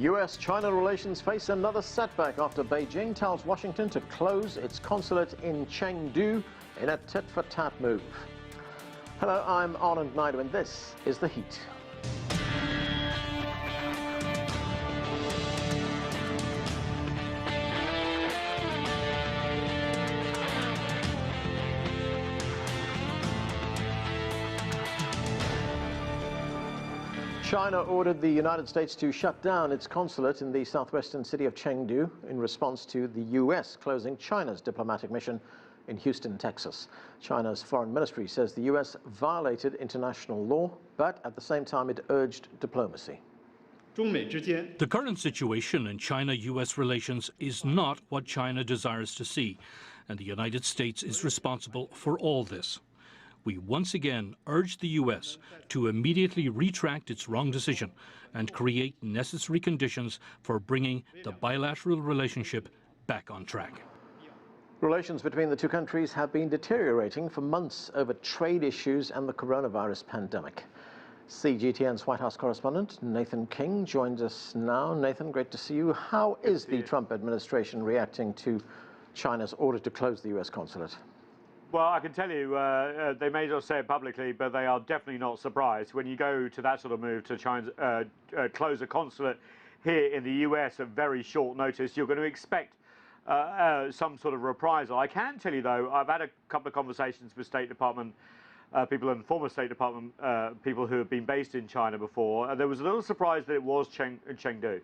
US-China relations face another setback after Beijing tells Washington to close its consulate in Chengdu in a tit-for-tat move. Hello, I'm Anand Naidu and this is The Heat. China ordered the United States to shut down its consulate in the southwestern city of Chengdu in response to the US closing China's diplomatic mission in Houston, Texas. China's foreign ministry says the US violated international law, but at the same time it urged diplomacy. The current situation in China-US relations is not what China desires to see, and the United States is responsible for all this. We once again urge the U.S. to immediately retract its wrong decision and create necessary conditions for bringing the bilateral relationship back on track. Relations between the two countries have been deteriorating for months over trade issues and the coronavirus pandemic. CGTN's White House correspondent Nathan King joins us now. Nathan, great to see you. How is the Trump administration reacting to China's order to close the U.S. consulate? Well, I can tell you, they may not say it publicly, but they are definitely not surprised. When you go to that sort of move to China's, close a consulate here in the US at very short notice, you're going to expect some sort of reprisal. I can tell you, though, I've had a couple of conversations with State Department people and former State Department people who have been based in China before. There was a little surprise that it was Chengdu.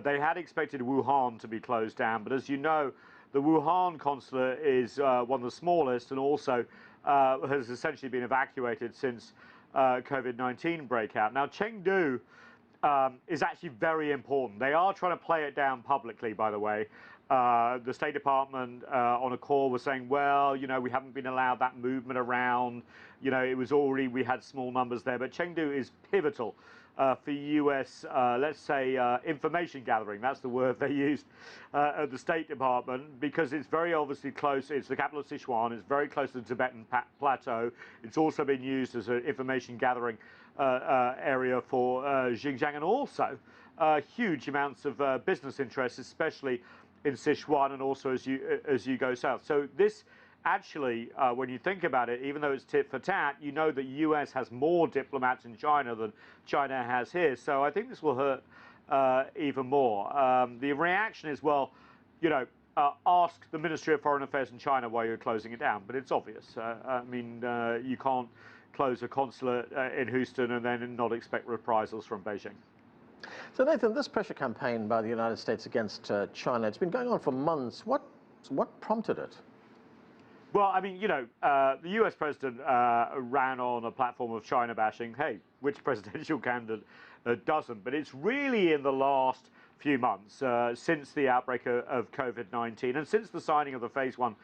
They had expected Wuhan to be closed down, but as you know, the Wuhan consulate is one of the smallest and also has essentially been evacuated since COVID-19 breakout. Now, Chengdu is actually very important. They are trying to play it down publicly, by the way. The State Department on a call was saying, well, you know, we haven't been allowed that movement around. You know, it was already, we had small numbers there, but Chengdu is pivotal for US, let's say, information gathering. That's the word they used at the State Department, because it's very obviously close. It's the capital of Sichuan. It's very close to the Tibetan Plateau. It's also been used as an information gathering area for Xinjiang, and also huge amounts of business interests, especially in Sichuan and also as you go south. So this actually, when you think about it, even though it's tit for tat, you know that US has more diplomats in China than China has here. So I think this will hurt even more. The reaction is, well, you know, ask the Ministry of Foreign Affairs in China why you're closing it down. But it's obvious. I mean, you can't close a consulate in Houston and then not expect reprisals from Beijing. So Nathan, this pressure campaign by the United States against China, it's been going on for months. What prompted it? Well, I mean, you know, the US president ran on a platform of China bashing. Hey, which presidential candidate doesn't? But it's really in the last few months, since the outbreak of COVID-19 and since the signing of the Phase 1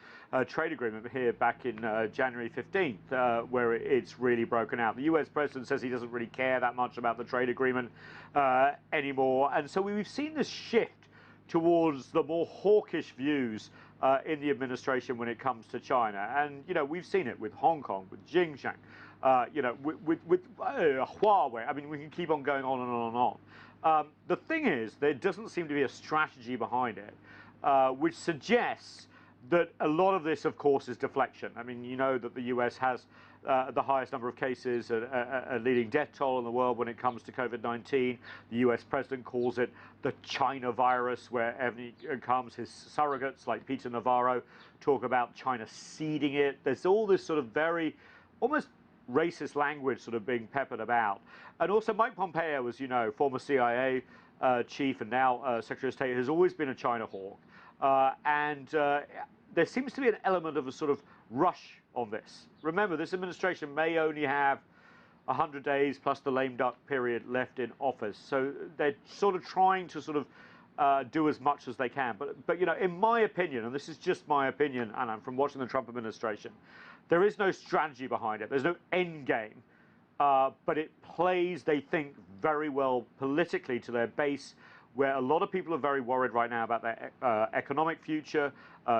trade agreement here back in January 15th, where it's really broken out. The US president says he doesn't really care that much about the trade agreement anymore. And so we've seen this shift towards the more hawkish views in the administration when it comes to China. And, you know, we've seen it with Hong Kong, with Xinjiang, you know, with Huawei. I mean, we can keep on going on and on and on. The thing is, there doesn't seem to be a strategy behind it, which suggests that a lot of this, of course, is deflection. I mean, you know that the US has the highest number of cases, a leading death toll in the world when it comes to COVID-19. The US president calls it the China virus, wherever he comes. His surrogates, like Peter Navarro, talk about China seeding it. There's all this sort of very, almost racist language sort of being peppered about. And also Mike Pompeo, as you know, former CIA chief and now Secretary of State, has always been a China hawk. There seems to be an element of a sort of rush on this. Remember, this administration may only have 100 days plus the lame duck period left in office. So they're sort of trying to sort of do as much as they can. But you know, in my opinion, and this is just my opinion, and I'm from watching the Trump administration, there is no strategy behind it. There's no end game. But it plays, they think, very well politically to their base, where a lot of people are very worried right now about their economic future,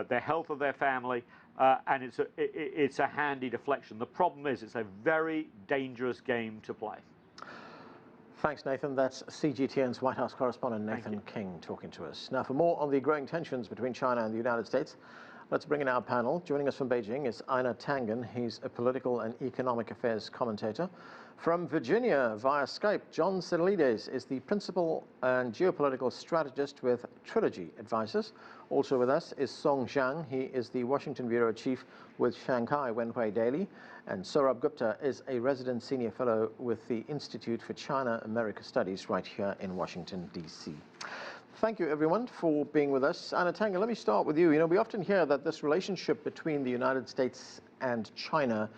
their health of their family, and it's a handy deflection. The problem is it's a very dangerous game to play. Thanks, Nathan. That's CGTN's White House correspondent Nathan King talking to us. Now, for more on the growing tensions between China and the United States, let's bring in our panel. Joining us from Beijing is Einar Tangen. He's a political and economic affairs commentator. From Virginia, via Skype, John Sitilides is the principal and geopolitical strategist with Trilogy Advisors. Also with us is Zhang. He is the Washington bureau chief with Shanghai Wen Hui Daily. And Sourabh Gupta is a resident senior fellow with the Institute for China-America Studies right here in Washington, D.C. Thank you, everyone, for being with us. Einar Tangen, let me start with you. You know, we often hear that this relationship between the United States and China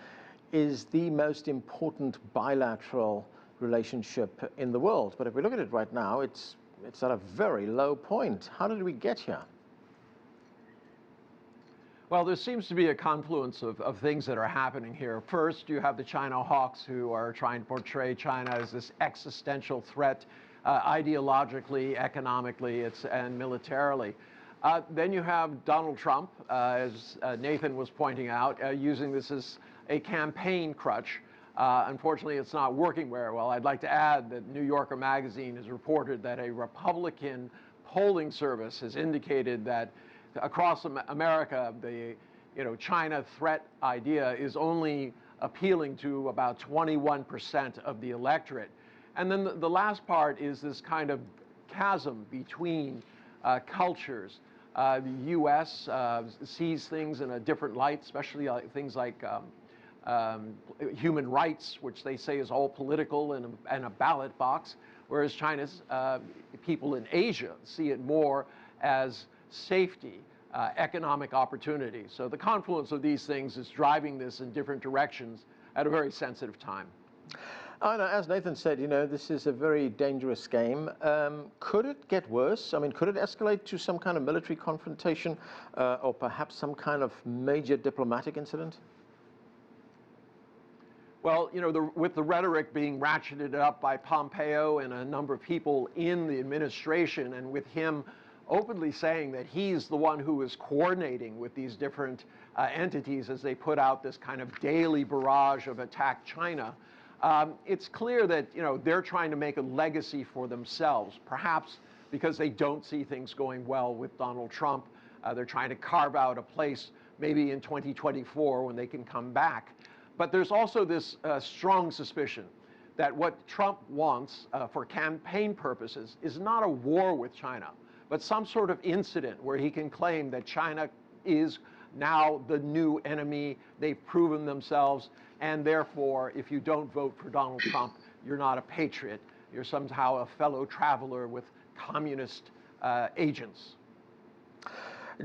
is the most important bilateral relationship in the world. But if we look at it right now, it's at a very low point. How did we get here? Well, there seems to be a confluence of things that are happening here. First, you have the China hawks who are trying to portray China as this existential threat, ideologically, economically, and militarily. Then you have Donald Trump, as Nathan was pointing out, using this as a campaign crutch. Unfortunately, it's not working very well. I'd like to add that New Yorker magazine has reported that a Republican polling service has indicated that across America, the China threat idea is only appealing to about 21% of the electorate. And then the last part is this kind of chasm between cultures. The U.S. Sees things in a different light, especially things like human rights, which they say is all political and a ballot box, whereas China's people in Asia see it more as safety, economic opportunity. So the confluence of these things is driving this in different directions at a very sensitive time. As Nathan said, you know, this is a very dangerous game. Could it get worse? I mean, could it escalate to some kind of military confrontation or perhaps some kind of major diplomatic incident? Well, you know, with the rhetoric being ratcheted up by Pompeo and a number of people in the administration, and with him openly saying that he's the one who is coordinating with these different entities as they put out this kind of daily barrage of attack China, it's clear that, you know, they're trying to make a legacy for themselves, perhaps because they don't see things going well with Donald Trump. They're trying to carve out a place maybe in 2024 when they can come back. But there's also this strong suspicion that what Trump wants for campaign purposes is not a war with China, but some sort of incident where he can claim that China is now the new enemy, they've proven themselves, and therefore, if you don't vote for Donald Trump, you're not a patriot, you're somehow a fellow traveler with communist agents.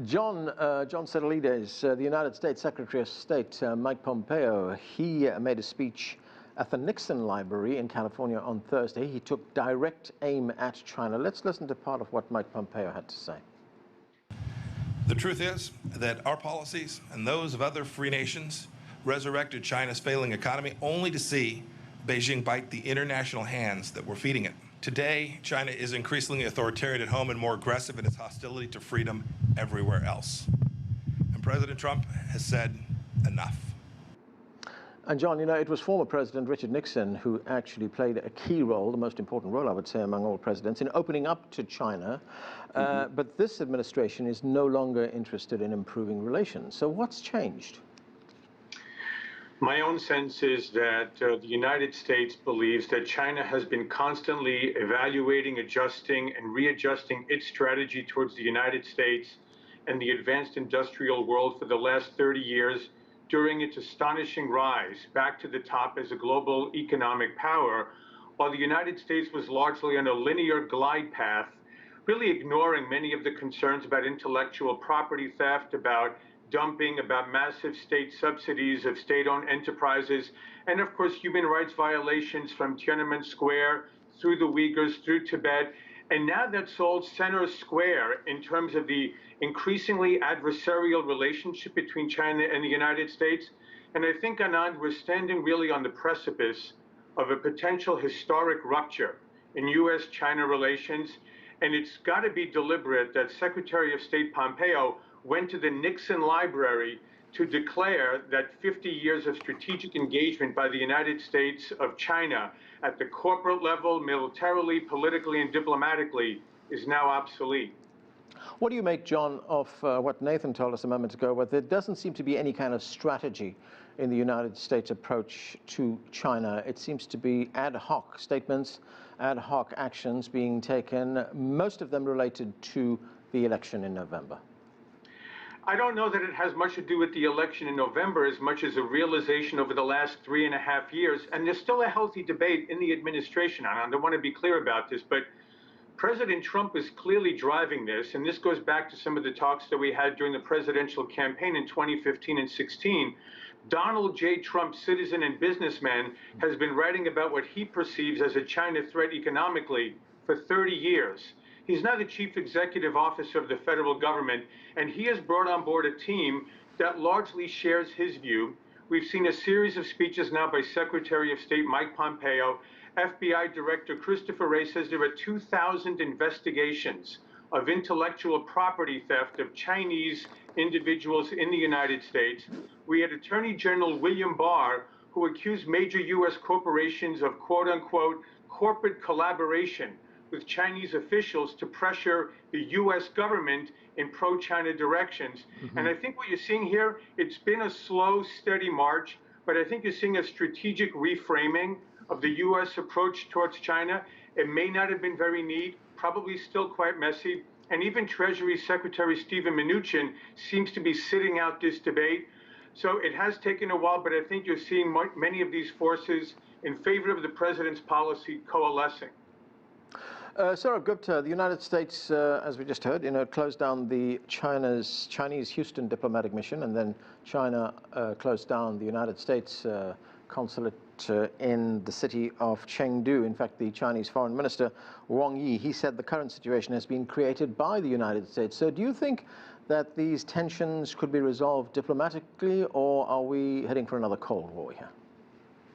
John Sitilides, the United States Secretary of State, Mike Pompeo, he made a speech at the Nixon Library in California on Thursday. He took direct aim at China. Let's listen to part of what Mike Pompeo had to say. The truth is that our policies and those of other free nations resurrected China's failing economy only to see Beijing bite the international hands that were feeding it. Today, China is increasingly authoritarian at home and more aggressive in its hostility to freedom everywhere else. And President Trump has said enough. And John, you know, it was former President Richard Nixon who actually played a key role, the most important role, I would say, among all presidents, in opening up to China. But this administration is no longer interested in improving relations. So what's changed? My own sense is that the United States believes that China has been constantly evaluating, adjusting, and readjusting its strategy towards the United States and the advanced industrial world for the last 30 years during its astonishing rise back to the top as a global economic power, while the United States was largely on a linear glide path, really ignoring many of the concerns about intellectual property theft, about dumping, about massive state subsidies of state-owned enterprises, and of course human rights violations from Tiananmen Square through the Uyghurs, through Tibet. And now that's all center square in terms of the increasingly adversarial relationship between China and the United States. And I think, Anand, we're standing really on the precipice of a potential historic rupture in U.S.-China relations. And it's got to be deliberate that Secretary of State Pompeo went to the Nixon Library to declare that 50 years of strategic engagement by the United States of China at the corporate level, militarily, politically, and diplomatically is now obsolete. What do you make, John, of what Nathan told us a moment ago, where there doesn't seem to be any kind of strategy in the United States approach to China? It seems to be ad hoc statements, ad hoc actions being taken, most of them related to the election in November. I don't know that it has much to do with the election in November as much as a realization over the last 3.5 years, and there's still a healthy debate in the administration, and I don't want to be clear about this, but President Trump is clearly driving this, and this goes back to some of the talks that we had during the presidential campaign in 2015 and 16. Donald J. Trump, citizen and businessman, has been writing about what he perceives as a China threat economically for 30 years. He's now the chief executive officer of the federal government, and he has brought on board a team that largely shares his view. We've seen a series of speeches now by Secretary of State Mike Pompeo. FBI Director Christopher Wray says there are 2,000 investigations of intellectual property theft of Chinese individuals in the United States. We had Attorney General William Barr, who accused major U.S. corporations of quote-unquote corporate collaboration with Chinese officials to pressure the U.S. government in pro-China directions. And I think what you're seeing here, it's been a slow, steady march, but I think you're seeing a strategic reframing of the U.S. approach towards China. It may not have been very neat, probably still quite messy, and even Treasury Secretary Steven Mnuchin seems to be sitting out this debate. So it has taken a while, but I think you're seeing many of these forces in favor of the president's policy coalescing. Sourabh Gupta, the United States, as we just heard, closed down the Chinese Houston diplomatic mission, and then China closed down the United States consulate in the city of Chengdu. In fact, the Chinese Foreign Minister, Wang Yi, he said the current situation has been created by the United States. So do you think that these tensions could be resolved diplomatically, or are we heading for another Cold War here?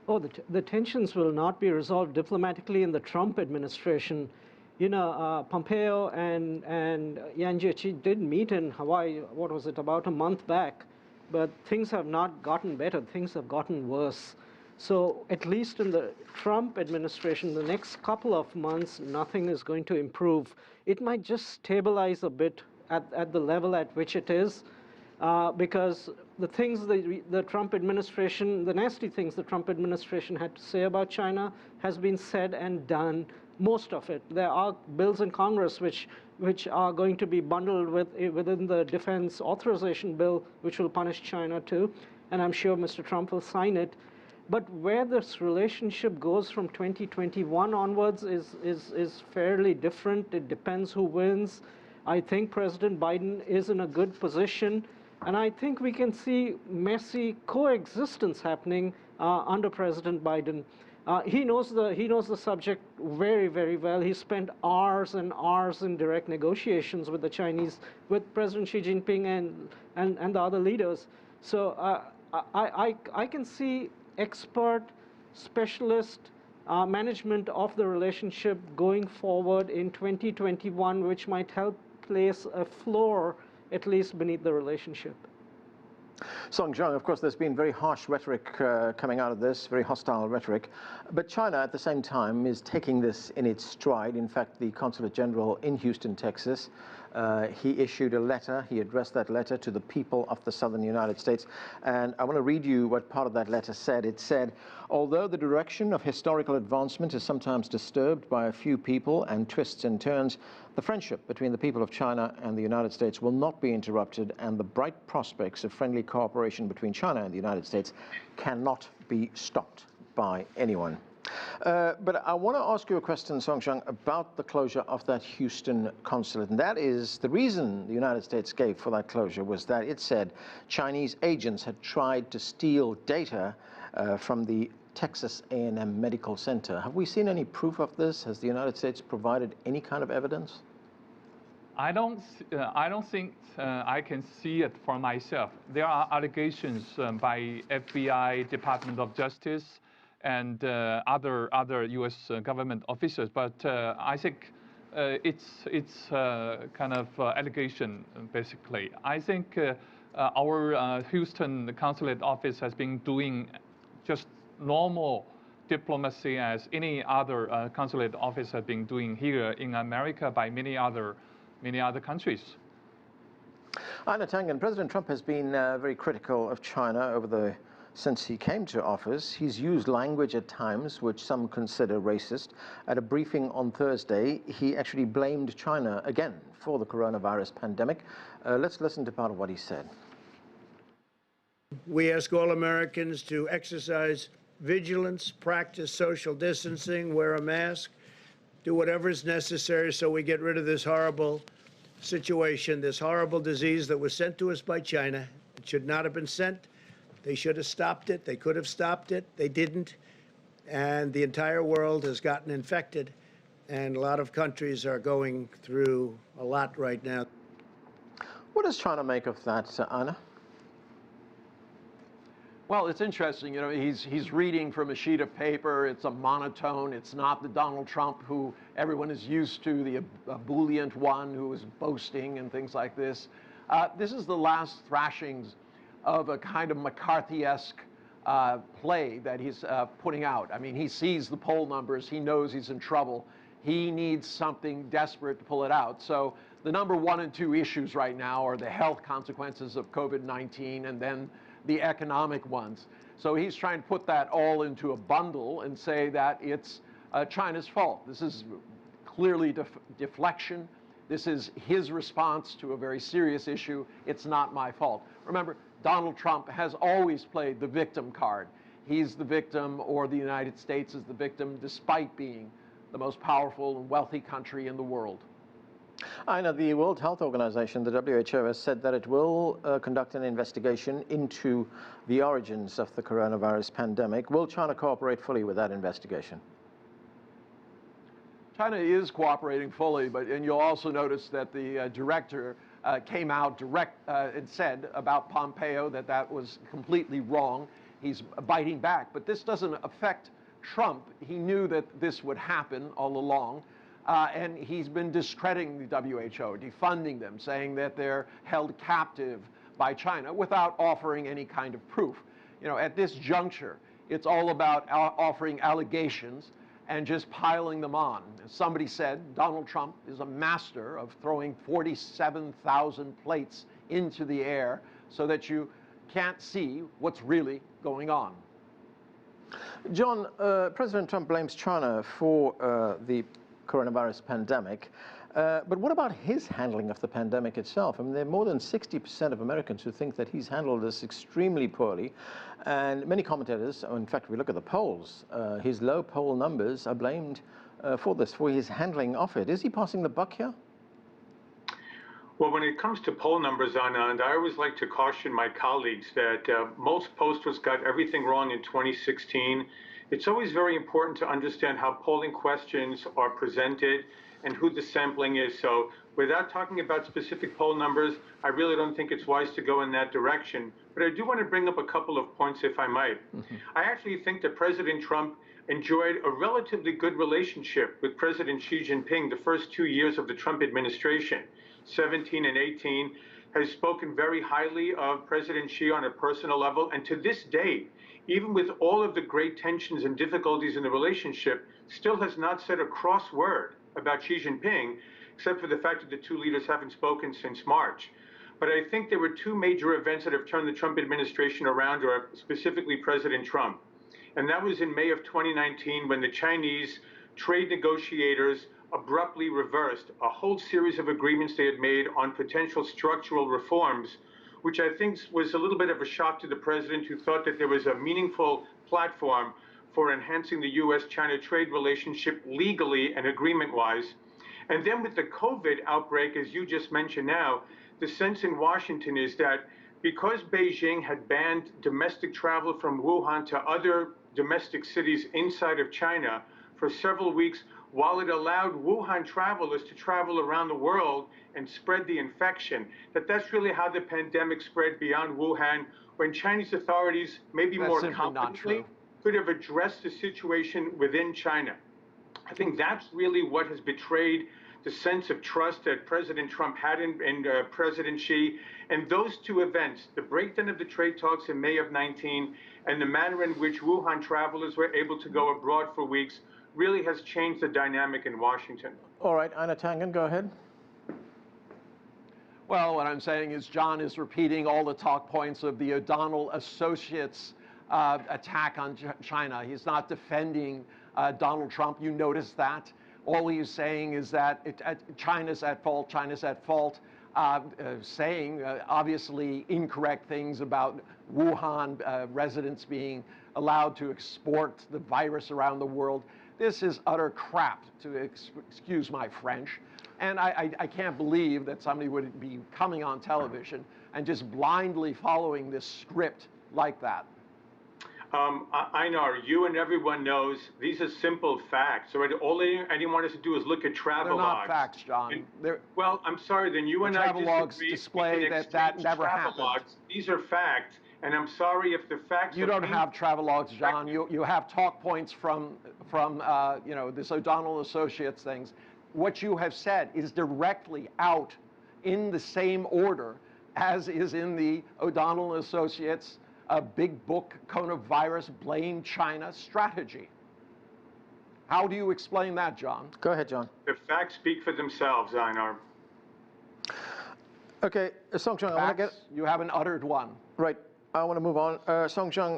Oh, the tensions will not be resolved diplomatically in the Trump administration. Pompeo and Yang Jiechi did meet in Hawaii, what was it, about a month back, but things have not gotten better, things have gotten worse. So at least in the Trump administration, the next couple of months, nothing is going to improve. It might just stabilize a bit at the level at which it is, because the things the Trump administration, the nasty things the Trump administration had to say about China has been said and done, most of it. There are bills in Congress which are going to be bundled within the defense authorization bill, which will punish China too, and I'm sure Mr. Trump will sign it. But where this relationship goes from 2021 onwards is fairly different. It depends who wins. I think President Biden is in a good position, and I think we can see messy coexistence happening under President Biden. He knows the subject very, very well. He spent hours and hours in direct negotiations with the Chinese, with President Xi Jinping and the other leaders. So I can see expert, specialist management of the relationship going forward in 2021, which might help place a floor, at least, beneath the relationship. Song Zhang, of course, there's been very harsh rhetoric coming out of this, very hostile rhetoric. But China, at the same time, is taking this in its stride. In fact, the Consulate General in Houston, Texas, he issued a letter. He addressed that letter to the people of the southern United States. And I want to read you what part of that letter said. It said, although the direction of historical advancement is sometimes disturbed by a few people and twists and turns, the friendship between the people of China and the United States will not be interrupted, and the bright prospects of friendly cooperation between China and the United States cannot be stopped by anyone. But I want to ask you a question, Song Zhang, about the closure of that Houston consulate. And that is, the reason the United States gave for that closure was that it said Chinese agents had tried to steal data from the Texas A&M Medical Center. Have we seen any proof of this? Has the United States provided any kind of evidence? I don't think I can see it for myself. There are allegations by FBI, Department of Justice, and other U.S. government officials, but I think it's kind of allegation, basically. I think our Houston consulate office has been doing just normal diplomacy as any other consulate office has been doing here in America by many other countries. Einar Tangen, President Trump has been very critical of China since he came to office. He's used language at times which some consider racist. At a briefing on Thursday, he actually blamed China again for the coronavirus pandemic. Let's listen to part of what he said. We ask all Americans to exercise vigilance, practice social distancing, wear a mask, do whatever is necessary so we get rid of this horrible situation, this horrible disease that was sent to us by China. It should not have been sent. They should have stopped it. They could have stopped it. They didn't. And the entire world has gotten infected. And a lot of countries are going through a lot right now. What does China make of that, Einar? Well, it's interesting. You know, he's reading from a sheet of paper. It's a monotone. It's not the Donald Trump who everyone is used to, the ebullient one who is boasting and things like this. This is the last thrashings of a kind of McCarthy-esque play that he's putting out. I mean, he sees the poll numbers. He knows he's in trouble. He needs something desperate to pull it out. So the number 1 and 2 issues right now are the health consequences of COVID-19 and then the economic ones. So he's trying to put that all into a bundle and say that it's China's fault. This is clearly deflection. This is his response to a very serious issue. It's not my fault. Remember, Donald Trump has always played the victim card. He's the victim, or the United States is the victim, despite being the most powerful and wealthy country in the world. Einar, the World Health Organization, the WHO, has said that it will conduct an investigation into the origins of the coronavirus pandemic. Will China cooperate fully with that investigation? China is cooperating fully, and you'll also notice that the director came out and said about Pompeo that that was completely wrong. He's biting back, but this doesn't affect Trump. He knew that this would happen all along. And he's been discrediting the WHO, defunding them, saying that they're held captive by China without offering any kind of proof. You know, at this juncture, it's all about offering allegations and just piling them on. As somebody said, Donald Trump is a master of throwing 47,000 plates into the air so that you can't see what's really going on. John, President Trump blames China for the coronavirus pandemic. But what about his handling of the pandemic itself? I mean, there are more than 60% of Americans who think that he's handled this extremely poorly. And many commentators, in fact, we look at the polls, his low poll numbers are blamed for this, for his handling of it. Is he passing the buck here? Well, when it comes to poll numbers, Anand, I always like to caution my colleagues that most pollsters got everything wrong in 2016. It's always very important to understand how polling questions are presented and who the sampling is. So without talking about specific poll numbers, I really don't think it's wise to go in that direction. But I do want to bring up a couple of points, if I might. I actually think that President Trump enjoyed a relatively good relationship with President Xi Jinping the first 2 years of the Trump administration, 17 and 18, has spoken very highly of President Xi on a personal level. And to this day, even with all of the great tensions and difficulties in the relationship, still has not said a cross word about Xi Jinping, except for the fact that the two leaders haven't spoken since March. But I think there were two major events that have turned the Trump administration around, or specifically President Trump. And that was in May of 2019, when the Chinese trade negotiators abruptly reversed a whole series of agreements they had made on potential structural reforms, which I think was a little bit of a shock to the president, who thought that there was a meaningful platform for enhancing the U.S.-China trade relationship legally and agreement-wise. And then with the COVID outbreak, as you just mentioned now, the sense in Washington is that because Beijing had banned domestic travel from Wuhan to other domestic cities inside of China for several weeks, while it allowed Wuhan travelers to travel around the world and spread the infection, that's really how the pandemic spread beyond Wuhan, when Chinese authorities, maybe more competently, could have addressed the situation within China. I think that's really what has betrayed the sense of trust that President Trump had in President Xi. And those two events, the breakdown of the trade talks in May of 19 and the manner in which Wuhan travelers were able to go abroad for weeks, really has changed the dynamic in Washington. All right, Einar Tangen, go ahead. Well, what I'm saying is John is repeating all the talk points of the O'Donnell Associates attack on China. He's not defending Donald Trump. You notice that. All he's saying is that China's at fault, China's at fault, saying obviously incorrect things about Wuhan residents being allowed to export the virus around the world. This is utter crap, to excuse my French. And I can't believe that somebody would be coming on television and just blindly following this script like that. Einar, you and everyone knows these are simple facts. So all anyone wants to do is look at travel logs. They're not facts, John. Well, I'm sorry, then you and I travel logs display that never happened. Logs. These are facts, and I'm sorry if the facts. You don't have travel logs, John. You have talk points from you know, this O'Donnell Associates things. What you have said is directly out in the same order as is in the O'Donnell Associates big book, coronavirus, blame China strategy. How do you explain that, John? Go ahead, John. The facts speak for themselves, Einar. Okay, Song Zhang, I want to get... You haven't uttered one. Right, I want to move on. Song Zhang,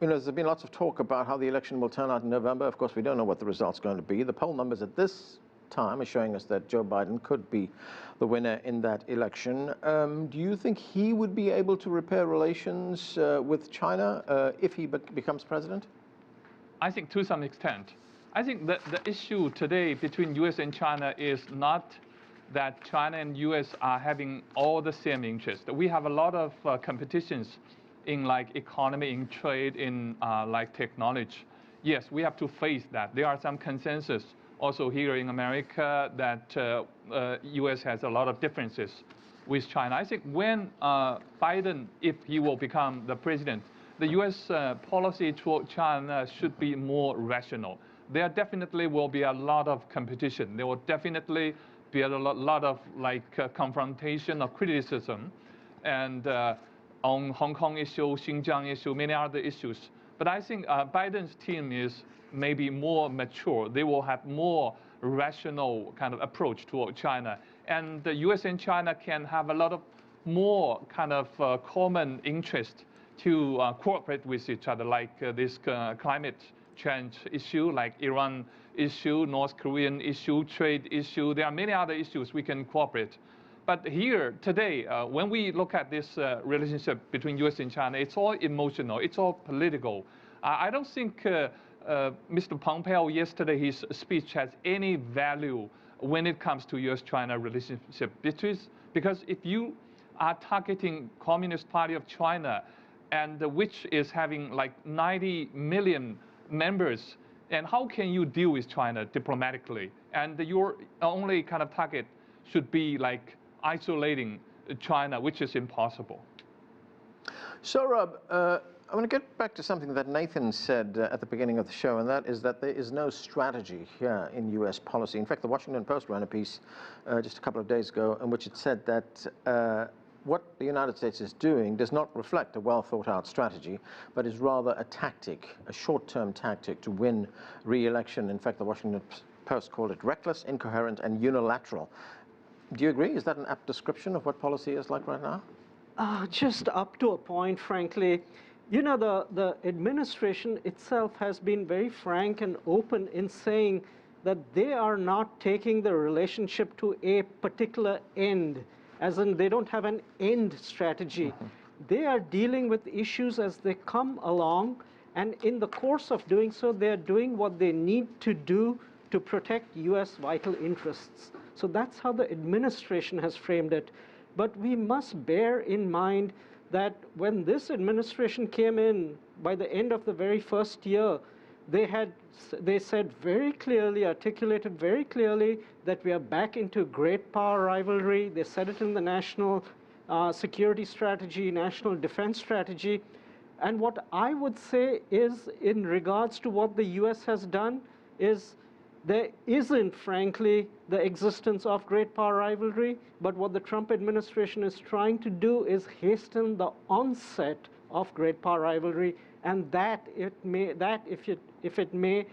you know, there's been lots of talk about how the election will turn out in November. Of course, we don't know what the result's going to be. The poll numbers at this time are showing us that Joe Biden could be the winner in that election. Do you think he would be able to repair relations with China if he becomes president? I think to some extent. I think that the issue today between U.S. and China is not that China and U.S. are having all the same interests. We have a lot of competitions in like economy, in trade, in like technology. Yes, we have to face that. There are some consensus also here in America that U.S. has a lot of differences with China. I think when Biden, if he will become the president, the U.S. Policy toward China should be more rational. There definitely will be a lot of competition. There will definitely be a lot of like confrontation or criticism, and on Hong Kong issue, Xinjiang issue, many other issues. But I think Biden's team is maybe more mature. They will have more rational kind of approach toward China. And the US and China can have a lot of more kind of common interest to cooperate with each other, like this climate change issue, like Iran issue, North Korean issue, trade issue. There are many other issues we can cooperate. But here, today, when we look at this relationship between US and China, it's all emotional, it's all political. I don't think Mr. Pompeo yesterday, his speech has any value when it comes to US-China relationship. Because if you are targeting Communist Party of China, and which is having like 90 million members, and how can you deal with China diplomatically? And your only kind of target should be like isolating China, which is impossible. Sourabh, I want to get back to something that Nathan said at the beginning of the show, and that is that there is no strategy here in U.S. policy. In fact, the Washington Post ran a piece just a couple of days ago in which it said that what the United States is doing does not reflect a well-thought-out strategy, but is rather a tactic, a short-term tactic to win re-election. In fact, the Washington Post called it reckless, incoherent, and unilateral. Do you agree? Is that an apt description of what policy is like right now? Just up to a point, frankly. You know, the administration itself has been very frank and open in saying that they are not taking the relationship to a particular end, as in they don't have an end strategy. They are dealing with issues as they come along, and in the course of doing so, they're doing what they need to do to protect US vital interests. So that's how the administration has framed it. But we must bear in mind that when this administration came in, by the end of the very first year, they said very clearly, articulated very clearly, that we are back into great power rivalry. They said it in the national security strategy, national defense strategy. And what I would say is, in regards to what the US has done, is there isn't, frankly, the existence of great power rivalry, but what the Trump administration is trying to do is hasten the onset of great power rivalry, and that, if it may,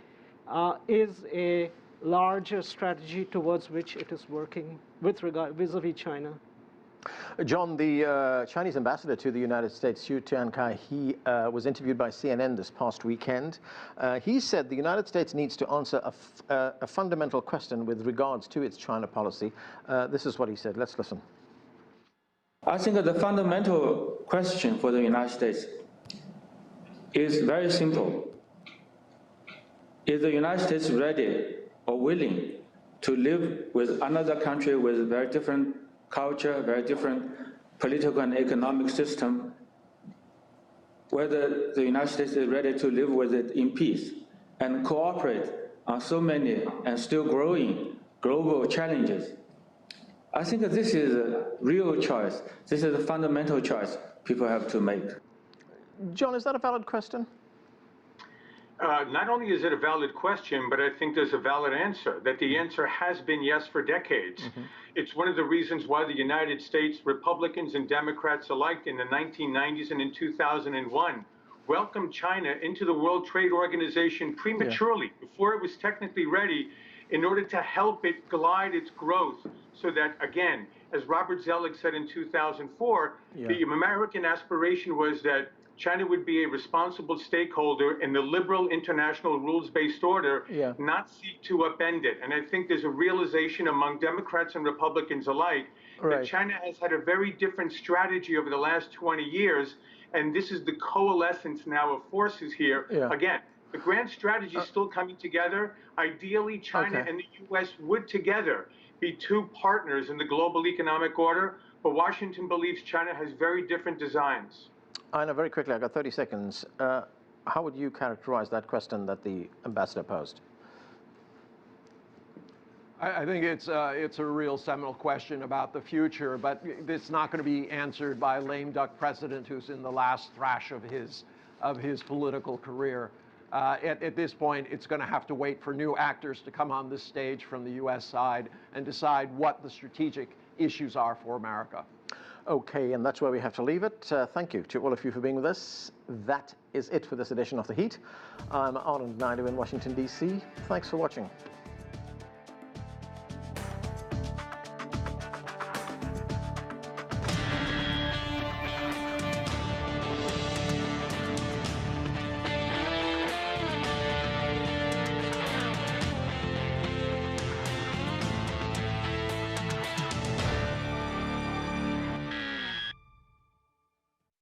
is a larger strategy towards which it is working with regard vis-a-vis China. John, the Chinese ambassador to the United States, Xu Tiankai, he was interviewed by CNN this past weekend. He said the United States needs to answer a fundamental question with regards to its China policy. This is what he said. Let's listen. I think the fundamental question for the United States is very simple. Is the United States ready or willing to live with another country with very different culture, very different political and economic system, whether the United States is ready to live with it in peace and cooperate on so many and still growing global challenges? I think this is a real choice. This is a fundamental choice people have to make. John, is that a valid question? Not only is it a valid question, but I think there's a valid answer, that the answer has been yes for decades. It's one of the reasons why the United States, Republicans and Democrats alike in the 1990s and in 2001, welcomed China into the World Trade Organization prematurely, before it was technically ready, in order to help it glide its growth so that, again, as Robert Zoellick said in 2004, the American aspiration was that China would be a responsible stakeholder in the liberal international rules-based order, not seek to upend it. And I think there's a realization among Democrats and Republicans alike that China has had a very different strategy over the last 20 years, and this is the coalescence now of forces here. Again, the grand strategy is still coming together. Ideally, China and the U.S. would together be two partners in the global economic order, but Washington believes China has very different designs. Einar, very quickly, I've got 30 seconds. How would you characterize that question that the ambassador posed? I think it's a real seminal question about the future, but it's not going to be answered by a lame duck president who's in the last thrash of his political career. At this point, it's going to have to wait for new actors to come on this stage from the U.S. side and decide what the strategic issues are for America. Okay, and that's where we have to leave it. Thank you to all of you for being with us. That is it for this edition of The Heat. I'm Arnold Naidu in Washington, D.C. Thanks for watching.